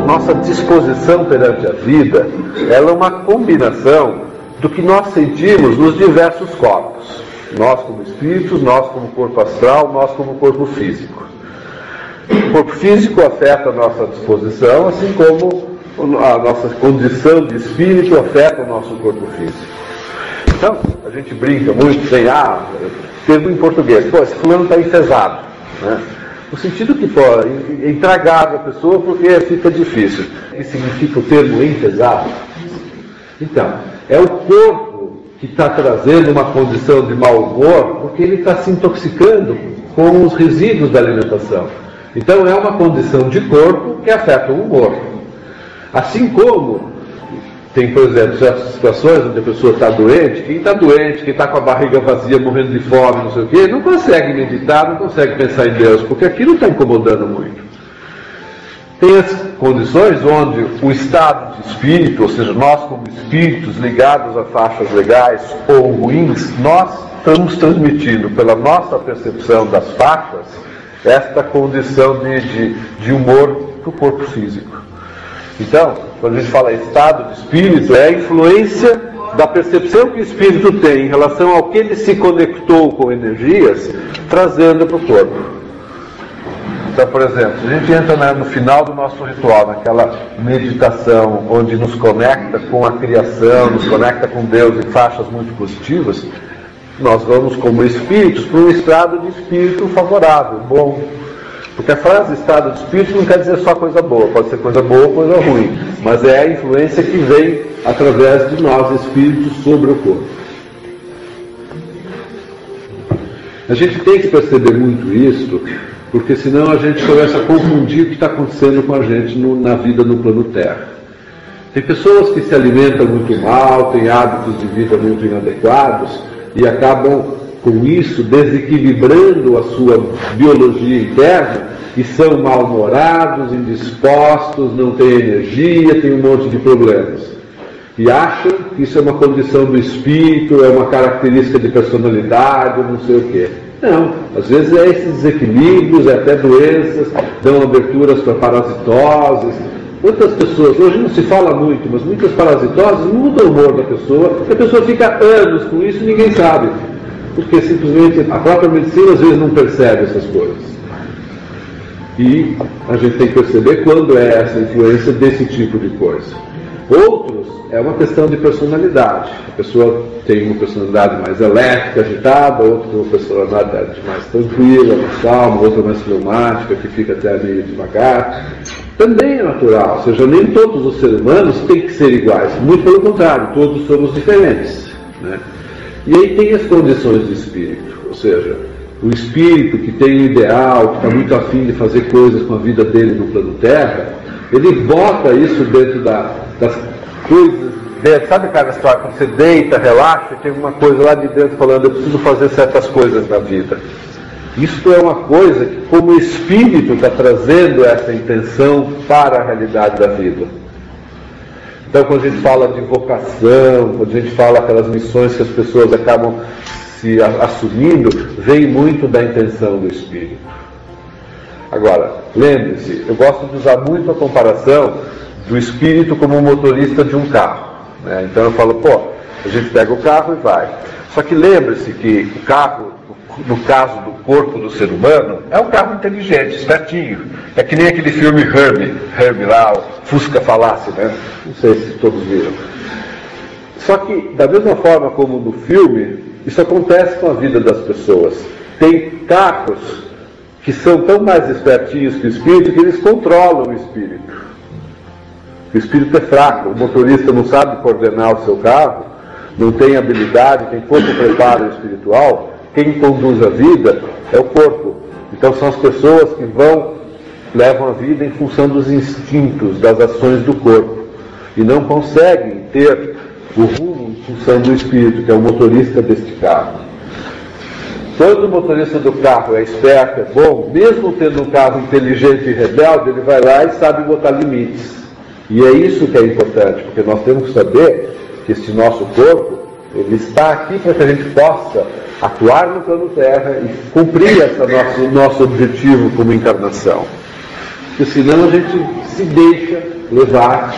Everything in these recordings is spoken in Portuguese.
nossa disposição perante a vida, ela é uma combinação do que nós sentimos nos diversos corpos. Nós como espíritos, nós como corpo astral, nós como corpo físico. O corpo físico afeta a nossa disposição, assim como a nossa condição de espírito afeta o nosso corpo físico. Então, a gente brinca muito, tem termo em português, esse fulano está enfesado, né? No sentido que intragável a pessoa porque fica difícil. O que significa o termo enfesado? Então, é o corpo que está trazendo uma condição de mau humor porque ele está se intoxicando com os resíduos da alimentação. Então é uma condição de corpo que afeta o humor. Assim como tem, por exemplo, certas situações onde a pessoa está doente, quem está com a barriga vazia, morrendo de fome, não sei o quê, não consegue meditar, não consegue pensar em Deus, porque aquilo está incomodando muito. Tem as condições onde o estado de espírito, ou seja, nós como espíritos ligados a faixas legais ou ruins, nós estamos transmitindo pela nossa percepção das faixas esta condição de humor para o corpo físico. Então, quando a gente fala estado de espírito, é a influência da percepção que o espírito tem em relação ao que ele se conectou com energias, trazendo para o corpo. Então, por exemplo, a gente entra no final do nosso ritual, naquela meditação onde nos conecta com a criação, nos conecta com Deus em faixas muito positivas, nós vamos como espíritos para um estado de espírito favorável, bom. Porque a frase estado de espírito não quer dizer só coisa boa, pode ser coisa boa ou coisa ruim, mas é a influência que vem através de nós, espíritos, sobre o corpo. A gente tem que perceber muito isso, porque senão a gente começa a confundir o que está acontecendo com a gente na vida no plano Terra. Tem pessoas que se alimentam muito mal, têm hábitos de vida muito inadequados e acabam com isso desequilibrando a sua biologia interna e são mal-humorados, indispostos, não têm energia, têm um monte de problemas. E acham que isso é uma condição do espírito, é uma característica de personalidade, não sei o quê. Não, às vezes é esses desequilíbrios, é até doenças, dão aberturas para parasitoses. Muitas pessoas, hoje não se fala muito, mas muitas parasitoses mudam o humor da pessoa, e a pessoa fica anos com isso e ninguém sabe. Porque simplesmente a própria medicina às vezes não percebe essas coisas. E a gente tem que perceber quando é essa influência desse tipo de coisa. Outros é uma questão de personalidade. A pessoa tem uma personalidade mais elétrica, agitada, outra tem uma personalidade mais tranquila, mais calma, outra mais fleumática, que fica até meio devagar. Também é natural, ou seja, nem todos os seres humanos têm que ser iguais. Muito pelo contrário, todos somos diferentes, né? E aí tem as condições de espírito, ou seja, o espírito que tem um ideal, que está muito afim de fazer coisas com a vida dele no plano Terra, ele bota isso dentro das coisas, sabe aquela história, quando você deita, relaxa, tem uma coisa lá de dentro falando, eu preciso fazer certas coisas na vida. Isso é uma coisa que, como o espírito está trazendo essa intenção para a realidade da vida. Então, quando a gente fala de vocação, quando a gente fala aquelas missões que as pessoas acabam se assumindo, vem muito da intenção do espírito. Agora, lembre-se, eu gosto de usar muito a comparação do espírito como um motorista de um carro, né? Então eu falo, a gente pega o carro e vai. Só que lembre-se que o carro, no caso do corpo do ser humano, é um carro inteligente, espertinho. É que nem aquele filme Herbie lá, o Fusca Falasse, né? Não sei se todos viram. Só que, da mesma forma como no filme, isso acontece com a vida das pessoas. Tem carros que são tão mais espertinhos que o espírito que eles controlam o espírito. O espírito é fraco, o motorista não sabe coordenar o seu carro, não tem habilidade, tem pouco preparo espiritual. Quem conduz a vida é o corpo. Então são as pessoas que levam a vida em função dos instintos, das ações do corpo. E não conseguem ter o rumo em função do espírito, que é o motorista deste carro. Quando o motorista do carro é esperto, é bom, mesmo tendo um carro inteligente e rebelde, ele vai lá e sabe botar limites. E é isso que é importante, porque nós temos que saber que esse nosso corpo, ele está aqui para que a gente possa atuar no plano Terra e cumprir esse nosso objetivo como encarnação. porque senão a gente se deixa levar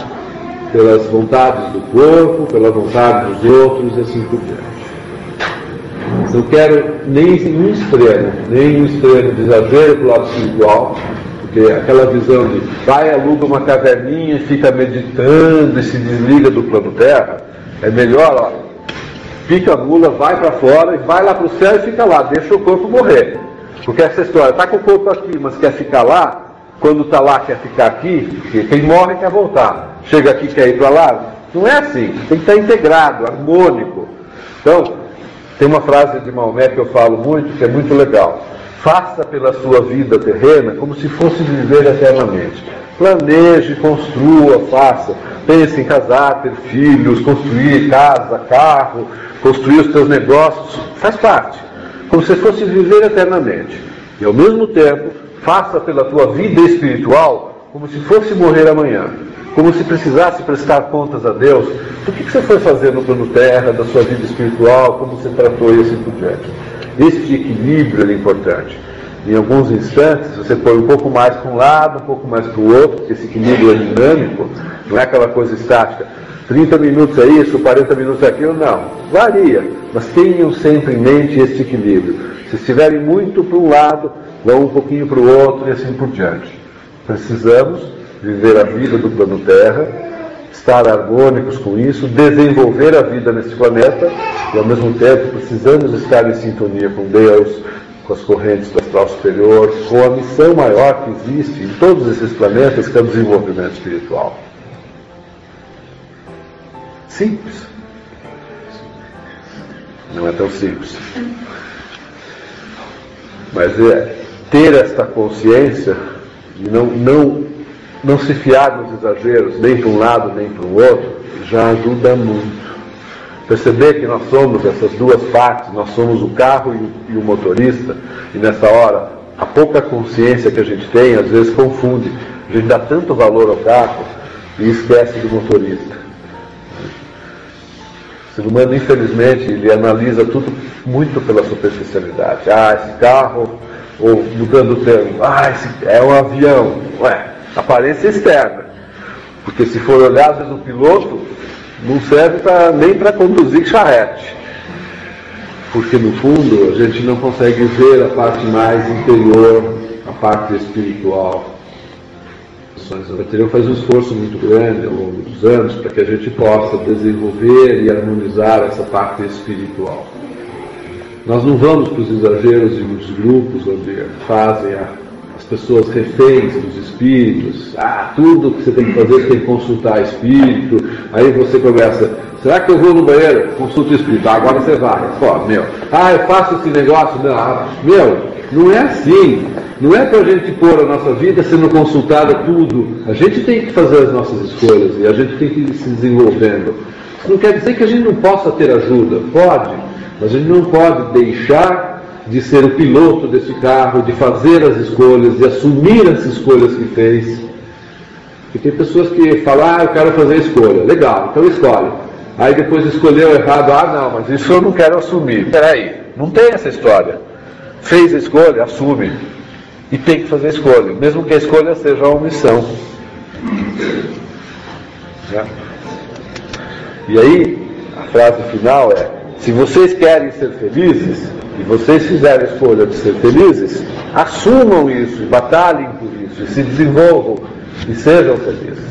pelas vontades do corpo, pela vontade dos outros e assim por diante. Não quero nem um extremo de exagero para o lado espiritual, porque aquela visão de vai, aluga uma caverninha e fica meditando e se desliga do plano terra, é melhor, ó, pica a mula, vai para fora e vai lá para o céu e fica lá, deixa o corpo morrer. Porque essa história, está com o corpo aqui, mas quer ficar lá, quando está lá quer ficar aqui, porque quem morre quer voltar, chega aqui quer ir para lá, não é assim, tem que estar integrado, harmônico. Então, tem uma frase de Maomé que eu falo muito, que é muito legal: faça pela sua vida terrena como se fosse viver eternamente. Planeje, construa, faça, pense em casar, ter filhos, construir casa, carro, construir os seus negócios, faz parte, como se fosse viver eternamente. E ao mesmo tempo, faça pela tua vida espiritual como se fosse morrer amanhã, como se precisasse prestar contas a Deus do que você foi fazer no plano terra, da sua vida espiritual, como você tratou e assim por diante. Este equilíbrio é importante. Em alguns instantes você põe um pouco mais para um lado, um pouco mais para o outro, porque esse equilíbrio é dinâmico, não é aquela coisa estática. 30 minutos é isso, 40 minutos é aquilo, não. Varia, mas tenham sempre em mente este equilíbrio. Se estiverem muito para um lado, vão um pouquinho para o outro e assim por diante. Precisamos viver a vida do plano terra, estar harmônicos com isso, desenvolver a vida nesse planeta e ao mesmo tempo precisamos estar em sintonia com Deus, com as correntes do astral superior, com a missão maior que existe em todos esses planetas, que é o desenvolvimento espiritual. Simples. Não é tão simples. Mas ter esta consciência e não se fiar nos exageros, nem para um lado nem para o outro, já ajuda muito. Perceber que nós somos essas duas partes, nós somos o carro e o motorista, e nessa hora, a pouca consciência que a gente tem, às vezes confunde. A gente dá tanto valor ao carro e esquece do motorista. O ser humano, infelizmente, ele analisa tudo muito pela superficialidade. Esse carro, ou mudando o termo, esse é um avião. Aparência externa. Porque se for olhar, às vezes o piloto não serve nem para conduzir charrete. Porque no fundo a gente não consegue ver a parte mais interior, a parte espiritual. O material faz um esforço muito grande ao longo dos anos para que a gente possa desenvolver e harmonizar essa parte espiritual. Nós não vamos para os exageros de muitos grupos onde fazem as pessoas reféns dos espíritos. Tudo que você tem que fazer, você tem que consultar espírito. Aí você começa, será que eu vou no banheiro? Consulta o espírito. Agora você vai. Eu faço esse negócio. Não é assim. Não é para a gente pôr a nossa vida sendo consultada tudo. A gente tem que fazer as nossas escolhas e a gente tem que ir se desenvolvendo. Isso não quer dizer que a gente não possa ter ajuda. Pode. Mas a gente não pode deixar de ser o piloto desse carro, de fazer as escolhas, de assumir as escolhas que fez. Porque tem pessoas que falam, eu quero fazer a escolha. Legal, então escolhe. Aí depois escolheu errado, não, mas isso eu não quero assumir. Peraí, não tem essa história. Fez a escolha, assume. E tem que fazer a escolha, mesmo que a escolha seja uma omissão. E aí, a frase final é: se vocês querem ser felizes, e vocês fizerem a escolha de ser felizes, assumam isso, batalhem por isso, e se desenvolvam, e sejam felizes.